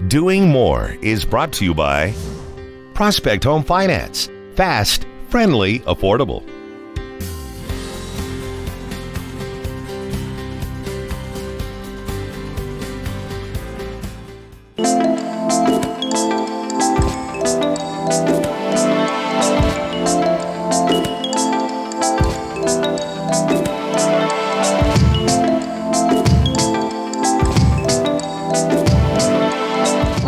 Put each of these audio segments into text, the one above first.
Doing More is brought to you by Prospect Home Finance. Fast, friendly, affordable.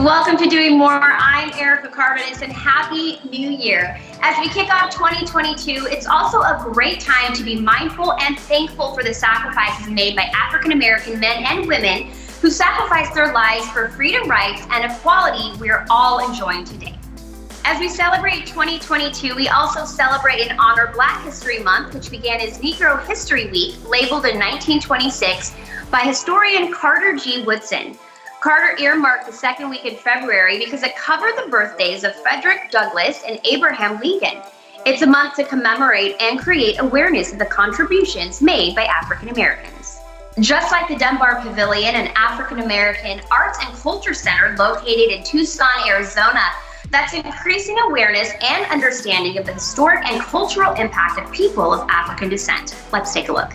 Welcome to Doing More. I'm Erica Cardenas, and Happy New Year. As we kick off 2022, it's also a great time to be mindful and thankful for the sacrifices made by African American men and women who sacrificed their lives for freedom, rights, and equality we're all enjoying today. As we celebrate 2022, we also celebrate and honor Black History Month, which began as Negro History Week, labeled in 1926 by historian Carter G. Woodson. Carter earmarked the second week in February because it covered the birthdays of Frederick Douglass and Abraham Lincoln. It's a month to commemorate and create awareness of the contributions made by African Americans. Just like the Dunbar Pavilion, an African American arts and culture center located in Tucson, Arizona, that's increasing awareness and understanding of the historic and cultural impact of people of African descent. Let's take a look.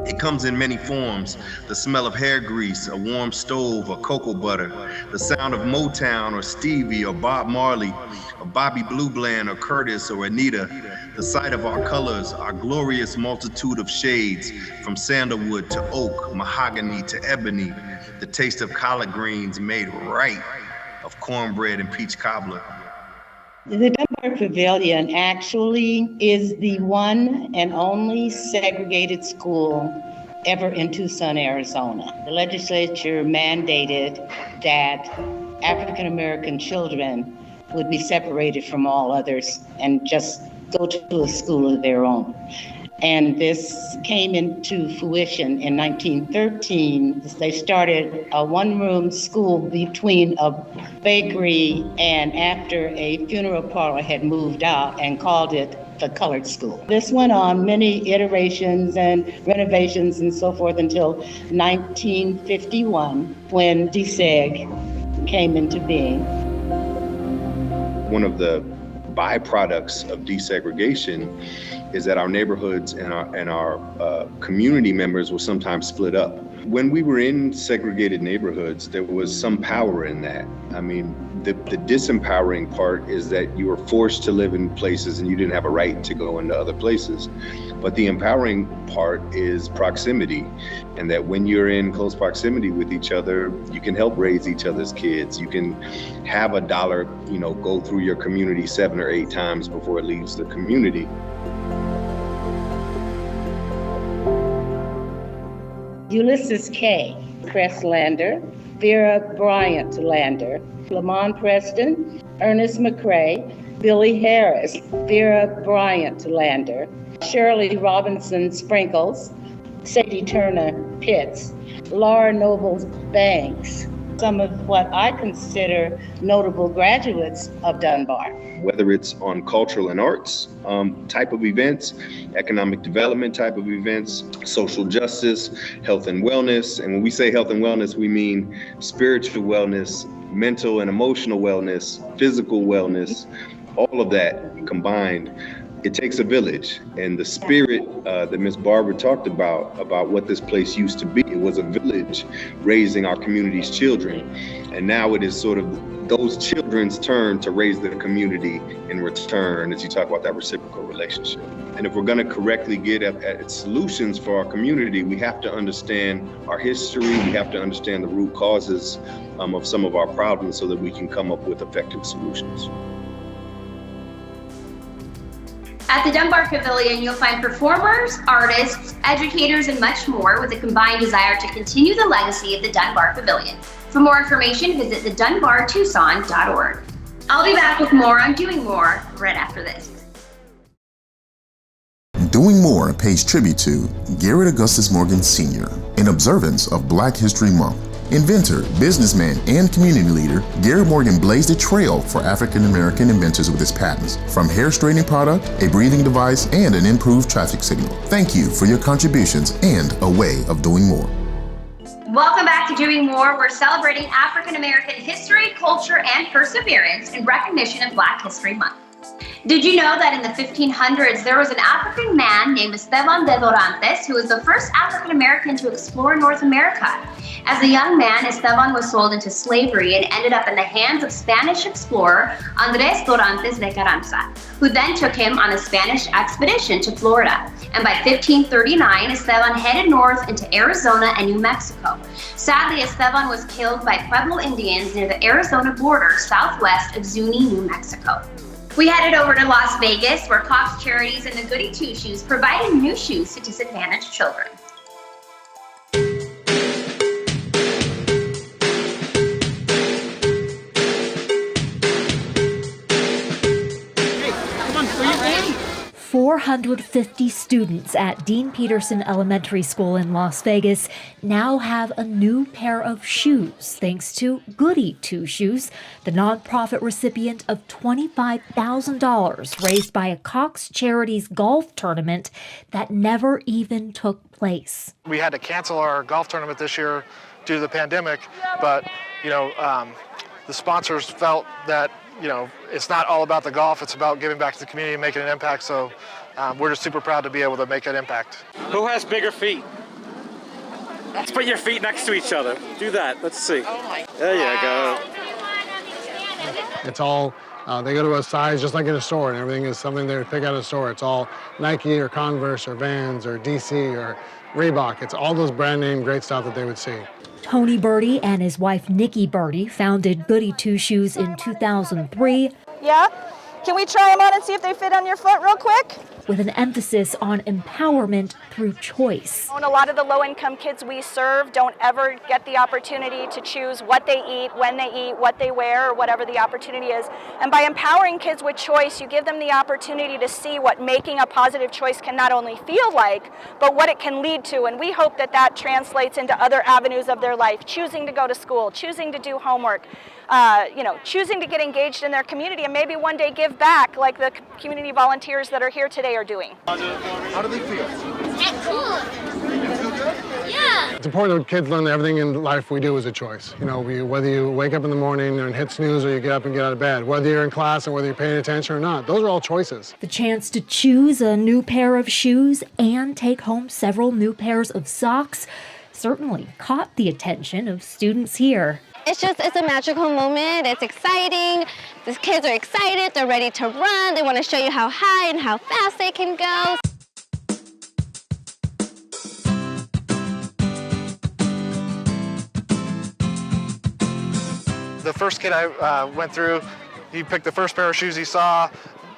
It comes in many forms: the smell of hair grease, a warm stove, or cocoa butter, the sound of Motown or Stevie or Bob Marley, or Bobby Blue Bland or Curtis or Anita, the sight of our colors, our glorious multitude of shades, from sandalwood to oak, mahogany to ebony, the taste of collard greens made right, of cornbread and peach cobbler. The Dunbar Pavilion actually is the one and only segregated school ever in Tucson, Arizona. The legislature mandated that African American children would be separated from all others and just go to a school of their own. And this came into fruition in 1913. They started a one-room school between a bakery and after a funeral parlor had moved out, and called it the colored school. This went on many iterations and renovations and so forth until 1951 when deseg came into being. One of the byproducts of desegregation is that our neighborhoods and our community members were sometimes split up. When we were in segregated neighborhoods, there was some power in that. I mean, the disempowering part is that you were forced to live in places and you didn't have a right to go into other places. But the empowering part is proximity, and that when you're in close proximity with each other, you can help raise each other's kids. You can have a dollar, go through your community 7 or 8 times before it leaves the community. Ulysses K. Crest-Lander, Vera Bryant Lander, Lamont Preston, Ernest McCrae, Billy Harris, Vera Bryant Lander, Shirley Robinson Sprinkles, Sadie Turner Pitts, Laura Noble Banks, some of what I consider notable graduates of Dunbar. Whether it's on cultural and arts type of events, economic development type of events, social justice, health and wellness. And when we say health and wellness, we mean spiritual wellness, mental and emotional wellness, physical wellness, all of that combined. It takes a village, and the spirit that Ms. Barbara talked about what this place used to be. It was a village raising our community's children, and now it is sort of those children's turn to raise the community in return, as you talk about that reciprocal relationship. And if we're going to correctly get at solutions for our community, we have to understand our history, we have to understand the root causes of some of our problems so that we can come up with effective solutions. At the Dunbar Pavilion, you'll find performers, artists, educators, and much more with a combined desire to continue the legacy of the Dunbar Pavilion. For more information, visit thedunbartucson.org. I'll be back with more on Doing More right after this. Doing More pays tribute to Garrett Augustus Morgan Sr. in observance of Black History Month. Inventor, businessman, and community leader, Gary Morgan blazed a trail for African American inventors with his patents, from hair straightening product, a breathing device, and an improved traffic signal. Thank you for your contributions and a way of doing more. Welcome back to Doing More. We're celebrating African American history, culture, and perseverance in recognition of Black History Month. Did you know that in the 1500s, there was an African man named Esteban de Dorantes who was the first African American to explore North America? As a young man, Esteban was sold into slavery and ended up in the hands of Spanish explorer Andrés Dorantes de Carranza, who then took him on a Spanish expedition to Florida. And by 1539, Esteban headed north into Arizona and New Mexico. Sadly, Esteban was killed by Pueblo Indians near the Arizona border southwest of Zuni, New Mexico. We headed over to Las Vegas, where Cox Charities and the Goodie 2 Shoes provided new shoes to disadvantaged children. Hey, come on, are you ready? 450 students at Dean Peterson Elementary School in Las Vegas now have a new pair of shoes thanks to Goodie 2 Shoes, the nonprofit recipient of $25,000 raised by a Cox Charities golf tournament that never even took place. We had to cancel our golf tournament this year due to the pandemic, but the sponsors felt that it's not all about the golf, it's about giving back to the community and making an impact, so we're just super proud to be able to make that impact. Who has bigger feet? Let's put your feet next to each other. Do that, let's see. There you go. It's all, they go to a size just like in a store, and everything is something they pick out of a store. It's all Nike or Converse or Vans or DC or Reebok. It's all those brand name great stuff that they would see. Tony Birdie and his wife Nikki Birdie founded Goodie 2 Shoes in 2003. Yeah? Can we try them on and see if they fit on your foot real quick? With an emphasis on empowerment through choice. And a lot of the low-income kids we serve don't ever get the opportunity to choose what they eat, when they eat, what they wear, or whatever the opportunity is. And by empowering kids with choice, you give them the opportunity to see what making a positive choice can not only feel like, but what it can lead to. And we hope that that translates into other avenues of their life, choosing to go to school, choosing to do homework, choosing to get engaged in their community and maybe one day give back like the community volunteers that are here today are doing. How do they feel? That's cool. Yeah. It's important that kids learn that everything in life we do is a choice. Whether you wake up in the morning and hit snooze or you get up and get out of bed, whether you're in class or whether you're paying attention or not, those are all choices. The chance to choose a new pair of shoes and take home several new pairs of socks certainly caught the attention of students here. It's a magical moment. It's exciting. The kids are excited. They're ready to run. They want to show you how high and how fast they can go. The first kid I went through, he picked the first pair of shoes he saw,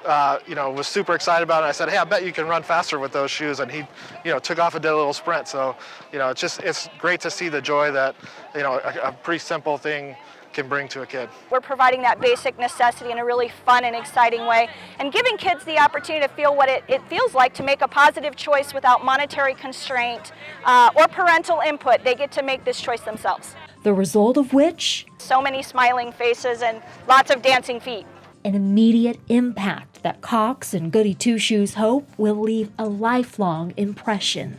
was super excited about it. I said, hey, I bet you can run faster with those shoes. And he, took off and did a little sprint. So, it's great to see the joy that, a pretty simple thing can bring to a kid. We're providing that basic necessity in a really fun and exciting way and giving kids the opportunity to feel what it feels like to make a positive choice without monetary constraint or parental input. They get to make this choice themselves. The result of which? So many smiling faces and lots of dancing feet. An immediate impact that Cox and Goodie 2 Shoes hope will leave a lifelong impression.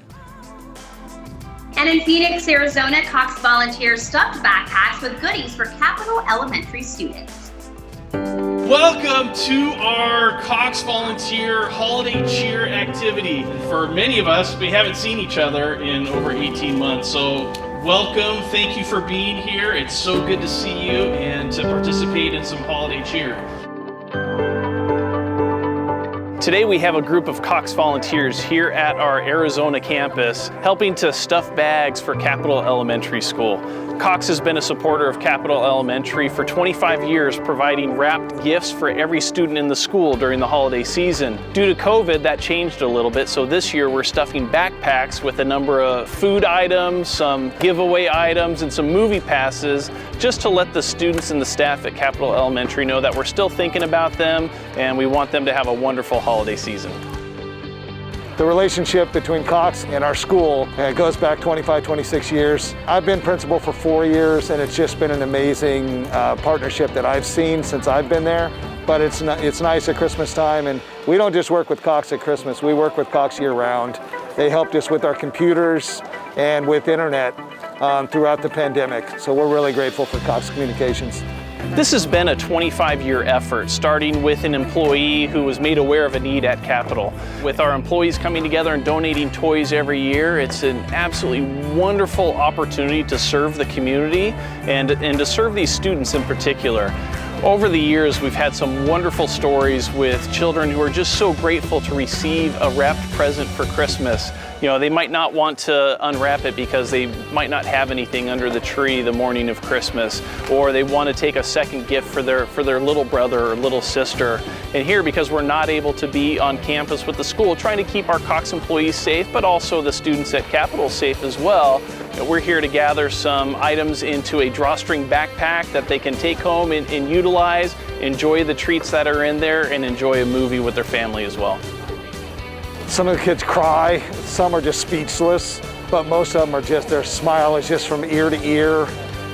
And in Phoenix, Arizona, Cox Volunteers stuffed backpacks with goodies for Capital Elementary students. Welcome to our Cox Volunteer Holiday Cheer activity. For many of us, we haven't seen each other in over 18 months, so welcome. Thank you for being here. It's so good to see you and to participate in some holiday cheer. Today we have a group of Cox Volunteers here at our Arizona campus helping to stuff bags for Capital Elementary School. Cox has been a supporter of Capital Elementary for 25 years, providing wrapped gifts for every student in the school during the holiday season. Due to COVID, that changed a little bit, so this year we're stuffing backpacks with a number of food items, some giveaway items, and some movie passes, just to let the students and the staff at Capital Elementary know that we're still thinking about them and we want them to have a wonderful holiday season. The relationship between Cox and our school goes back 25, 26 years. I've been principal for 4 years, and it's just been an amazing partnership that I've seen since I've been there. But it's nice at Christmas time, and we don't just work with Cox at Christmas, we work with Cox year-round. They helped us with our computers and with internet throughout the pandemic, so we're really grateful for Cox Communications. This has been a 25-year effort, starting with an employee who was made aware of a need at Capitol. With our employees coming together and donating toys every year, it's an absolutely wonderful opportunity to serve the community and to serve these students in particular. Over the years, we've had some wonderful stories with children who are just so grateful to receive a wrapped present for Christmas. You know, they might not want to unwrap it because they might not have anything under the tree the morning of Christmas, or they want to take a second gift for their little brother or little sister. And here, because we're not able to be on campus with the school, trying to keep our Cox employees safe, but also the students at Capitol safe as well, we're here to gather some items into a drawstring backpack that they can take home and utilize, enjoy the treats that are in there, and enjoy a movie with their family as well. Some of the kids cry, some are just speechless, but most of them are just, their smile is just from ear to ear,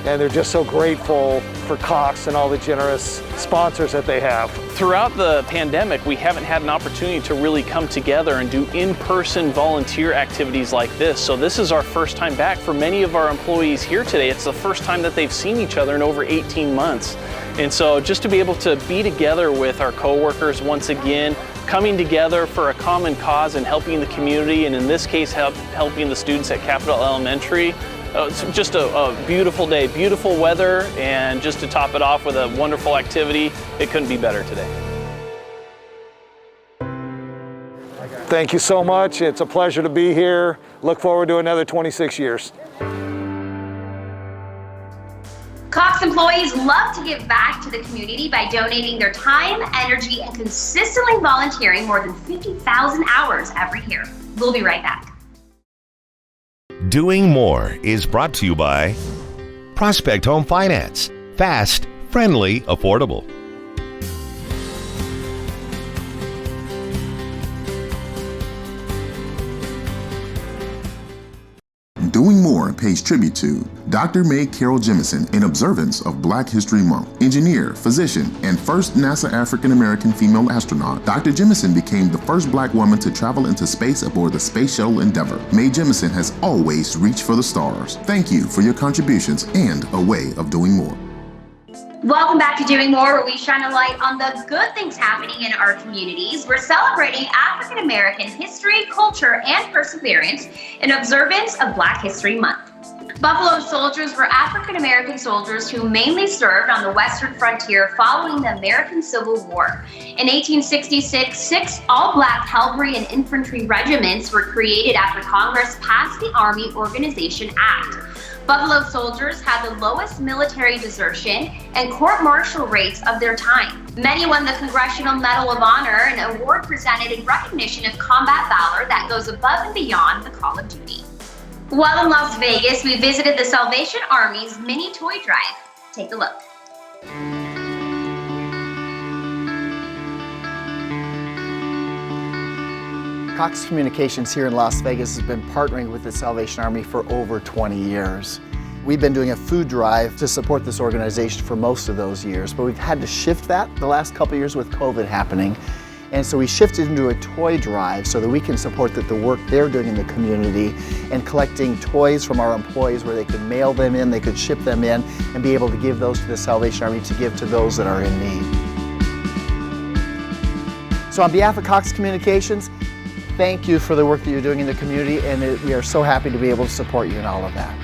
and they're just so grateful for Cox and all the generous sponsors that they have. Throughout the pandemic, we haven't had an opportunity to really come together and do in-person volunteer activities like this. So this is our first time back for many of our employees here today. It's the first time that they've seen each other in over 18 months. And so just to be able to be together with our coworkers once again, coming together for a common cause and helping the community, and in this case, helping the students at Capitol Elementary. It's just a beautiful day, beautiful weather, and just to top it off with a wonderful activity, it couldn't be better today. Thank you so much. It's a pleasure to be here. Look forward to another 26 years. Cox employees love to give back to the community by donating their time, energy, and consistently volunteering more than 50,000 hours every year. We'll be right back. Doing More is brought to you by Prospect Home Finance. Fast, friendly, affordable. Doing More pays tribute to Dr. May Carol Jemison in observance of Black History Month. Engineer, physician, and first NASA African-American female astronaut, Dr. Jemison became the first Black woman to travel into space aboard the Space Shuttle Endeavour. May Jemison has always reached for the stars. Thank you for your contributions and a way of doing more. Welcome back to Doing More, where we shine a light on the good things happening in our communities. We're celebrating African American history, culture, and perseverance in observance of Black History Month. Buffalo Soldiers were African American soldiers who mainly served on the Western frontier following the American Civil War. In 1866, 6 all-Black cavalry and infantry regiments were created after Congress passed the Army Organization Act. Buffalo Soldiers had the lowest military desertion and court-martial rates of their time. Many won the Congressional Medal of Honor, an award presented in recognition of combat valor that goes above and beyond the call of duty. While in Las Vegas, we visited the Salvation Army's mini toy drive. Take a look. Cox Communications here in Las Vegas has been partnering with the Salvation Army for over 20 years. We've been doing a food drive to support this organization for most of those years, but we've had to shift that the last couple of years with COVID happening. And so we shifted into a toy drive so that we can support the work they're doing in the community and collecting toys from our employees where they could mail them in, they could ship them in, and be able to give those to the Salvation Army to give to those that are in need. So on behalf of Cox Communications, thank you for the work that you're doing in the community, and we are so happy to be able to support you in all of that.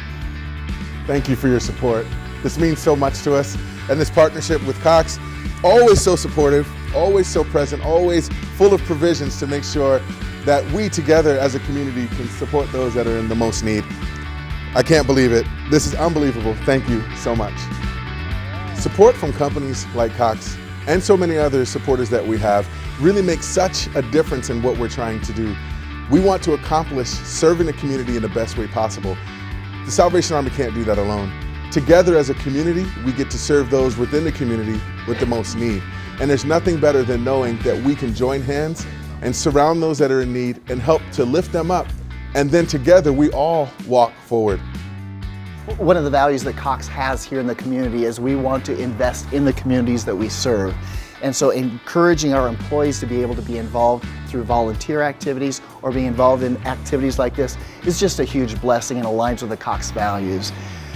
Thank you for your support. This means so much to us, and this partnership with Cox, always so supportive, always so present, always full of provisions to make sure that we together as a community can support those that are in the most need. I can't believe it. This is unbelievable. Thank you so much. Support from companies like Cox and so many other supporters that we have really makes such a difference in what we're trying to do. We want to accomplish serving the community in the best way possible. The Salvation Army can't do that alone. Together as a community, we get to serve those within the community with the most need. And there's nothing better than knowing that we can join hands and surround those that are in need and help to lift them up. And then together we all walk forward. One of the values that Cox has here in the community is we want to invest in the communities that we serve. And so encouraging our employees to be able to be involved through volunteer activities or be involved in activities like this is just a huge blessing and aligns with the Cox values.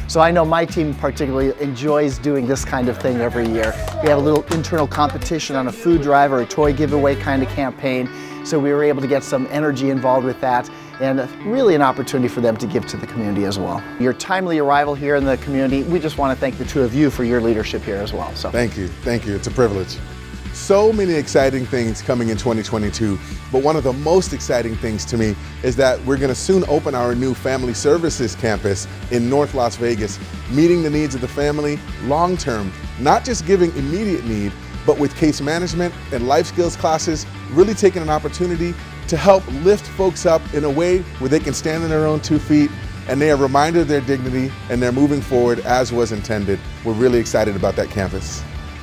So I know my team particularly enjoys doing this kind of thing every year. We have a little internal competition on a food drive or a toy giveaway kind of campaign. So we were able to get some energy involved with that and really an opportunity for them to give to the community as well. Your timely arrival here in the community, we just want to thank the two of you for your leadership here as well. So thank you, it's a privilege. So many exciting things coming in 2022, but one of the most exciting things to me is that we're going to soon open our new Family Services campus in North Las Vegas, meeting the needs of the family long-term, not just giving immediate need, but with case management and life skills classes, really taking an opportunity to help lift folks up in a way where they can stand on their own 2 feet and they are reminded of their dignity and they're moving forward as was intended. We're really excited about that campus.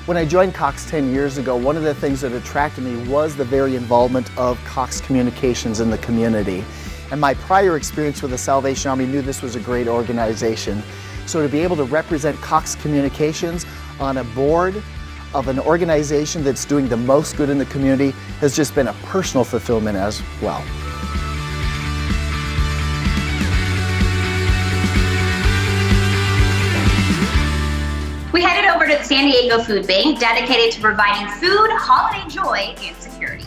When I joined Cox 10 years ago, one of the things that attracted me was the very involvement of Cox Communications in the community. And my prior experience with the Salvation Army knew this was a great organization. So to be able to represent Cox Communications on a board of an organization that's doing the most good in the community has just been a personal fulfillment as well. We headed over to the San Diego Food Bank, dedicated to providing food, holiday joy, and security.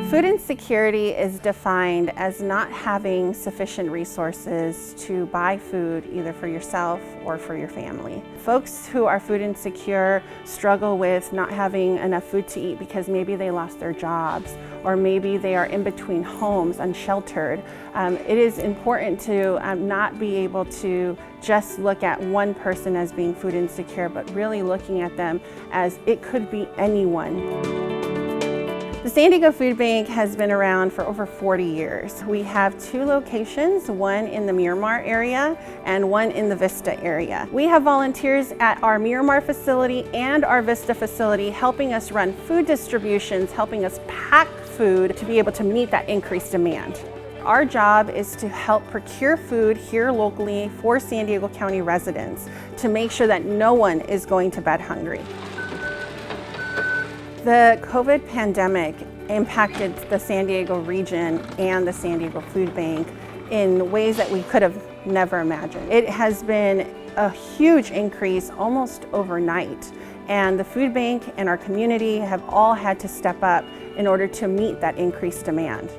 Food insecurity is defined as not having sufficient resources to buy food either for yourself or for your family. Folks who are food insecure struggle with not having enough food to eat because maybe they lost their jobs or maybe they are in between homes, unsheltered. It is important to not be able to just look at one person as being food insecure, but really looking at them as it could be anyone. The San Diego Food Bank has been around for over 40 years. We have 2 locations, one in the Miramar area and one in the Vista area. We have volunteers at our Miramar facility and our Vista facility helping us run food distributions, helping us pack food to be able to meet that increased demand. Our job is to help procure food here locally for San Diego County residents to make sure that no one is going to bed hungry. The COVID pandemic impacted the San Diego region and the San Diego Food Bank in ways that we could have never imagined. It has been a huge increase almost overnight, and the food bank and our community have all had to step up in order to meet that increased demand.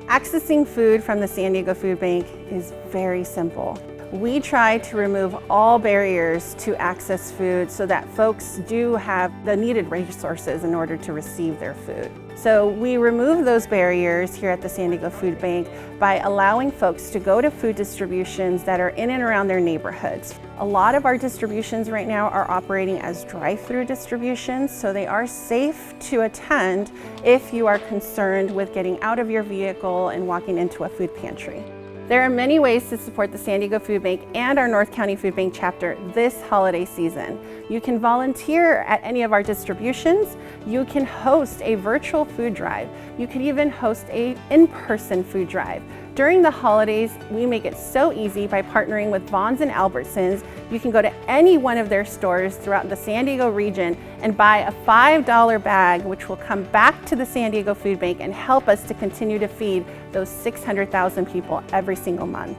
Accessing food from the San Diego Food Bank is very simple. We try to remove all barriers to access food so that folks do have the needed resources in order to receive their food. So we remove those barriers here at the San Diego Food Bank by allowing folks to go to food distributions that are in and around their neighborhoods. A lot of our distributions right now are operating as drive-through distributions, so they are safe to attend if you are concerned with getting out of your vehicle and walking into a food pantry. There are many ways to support the San Diego Food Bank and our North County Food Bank chapter this holiday season. You can volunteer at any of our distributions. You can host a virtual food drive. You can even host an in-person food drive. During the holidays, we make it so easy by partnering with Vons and Albertsons. You can go to any one of their stores throughout the San Diego region and buy a $5 bag, which will come back to the San Diego Food Bank and help us to continue to feed those 600,000 people every single month.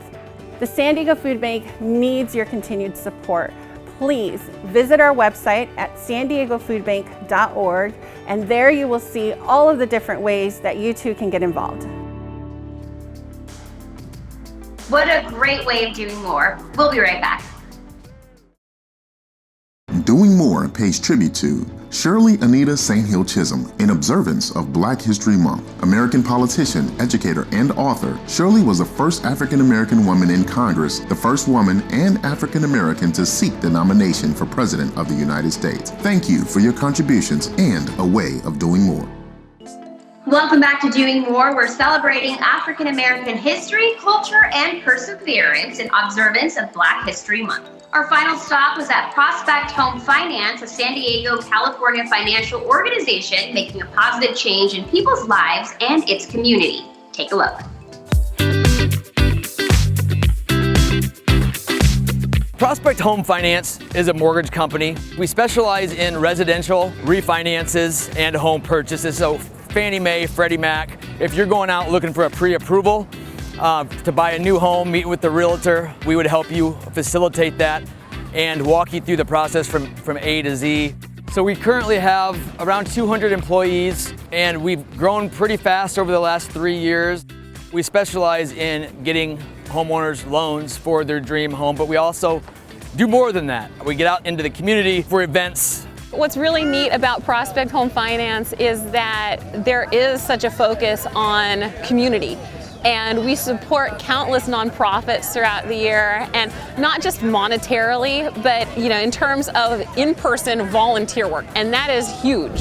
The San Diego Food Bank needs your continued support. Please visit our website at sandiegofoodbank.org, and there you will see all of the different ways that you too can get involved. What a great way of doing more. We'll be right back. Doing More pays tribute to Shirley Anita St. Hill Chisholm in observance of Black History Month. American politician, educator, and author, Shirley was the first African-American woman in Congress, the first woman and African-American to seek the nomination for President of the United States. Thank you for your contributions and a way of doing more. Welcome back to Doing More. We're celebrating African American history, culture, and perseverance in observance of Black History Month. Our final stop was at Prospect Home Finance, a San Diego, California financial organization making a positive change in people's lives and its community. Take a look. Prospect Home Finance is a mortgage company. We specialize in residential refinances and home purchases. So Fannie Mae, Freddie Mac. If you're going out looking for a pre-approval to buy a new home, meet with the realtor, we would help you facilitate that and walk you through the process from A to Z. So we currently have around 200 employees, and we've grown pretty fast over the last 3 years. We specialize in getting homeowners loans for their dream home, but we also do more than that. We get out into the community for events. What's really neat about Prospect Home Finance is that there is such a focus on community. And we support countless nonprofits throughout the year, and not just monetarily, but in terms of in-person volunteer work, and that is huge.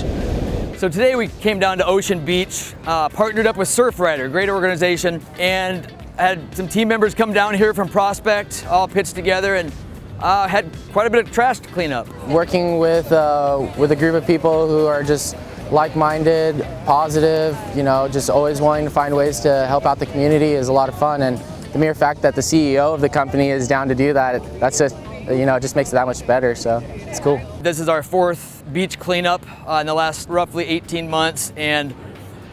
So today we came down to Ocean Beach, partnered up with Surfrider, a great organization, and had some team members come down here from Prospect, all pitched together, and had quite a bit of trash to clean up. Working with a group of people who are just like-minded, positive, just always wanting to find ways to help out the community is a lot of fun. And the mere fact that the CEO of the company is down to do that, that's just, it just makes it that much better, so it's cool. This is our 4th beach cleanup in the last roughly 18 months, and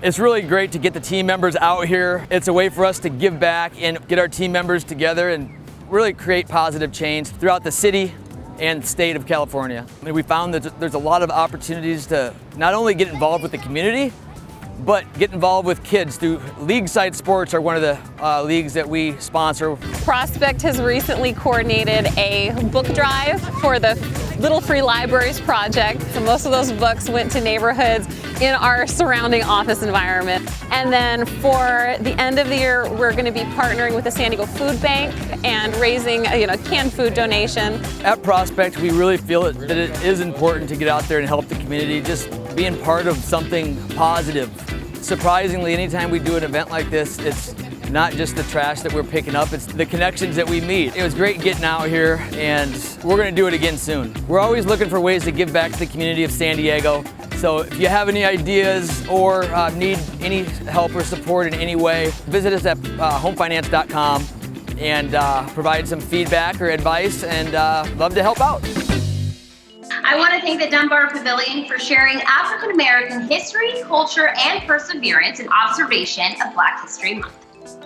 it's really great to get the team members out here. It's a way for us to give back and get our team members together and really create positive change throughout the city and state of California. I mean, we found that there's a lot of opportunities to not only get involved with the community, but get involved with kids through league side sports are one of the leagues that we sponsor. Prospect has recently coordinated a book drive for the Little Free Libraries Project. So most of those books went to neighborhoods in our surrounding office environment. And then for the end of the year, we're going to be partnering with the San Diego Food Bank and raising a canned food donation. At Prospect, we really feel that it is important to get out there and help the community, just being part of something positive. Surprisingly, anytime we do an event like this, it's not just the trash that we're picking up, it's the connections that we meet. It was great getting out here, and we're gonna do it again soon. We're always looking for ways to give back to the community of San Diego. So if you have any ideas or need any help or support in any way, visit us at homefinance.com and provide some feedback or advice, and love to help out. I want to thank the Dunbar Pavilion for sharing African American history, culture, and perseverance in observation of Black History Month.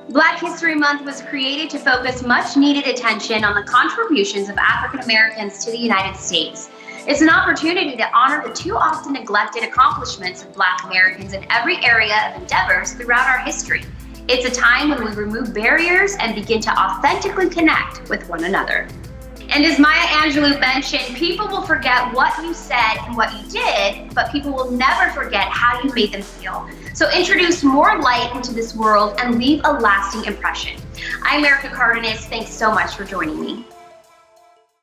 Black History Month was created to focus much needed attention on the contributions of African Americans to the United States. It's an opportunity to honor the too often neglected accomplishments of Black Americans in every area of endeavors throughout our history. It's a time when we remove barriers and begin to authentically connect with one another. And as Maya Angelou mentioned, people will forget what you said and what you did, but people will never forget how you made them feel. So introduce more light into this world and leave a lasting impression. I'm Erica Cardenas. Thanks so much for joining me.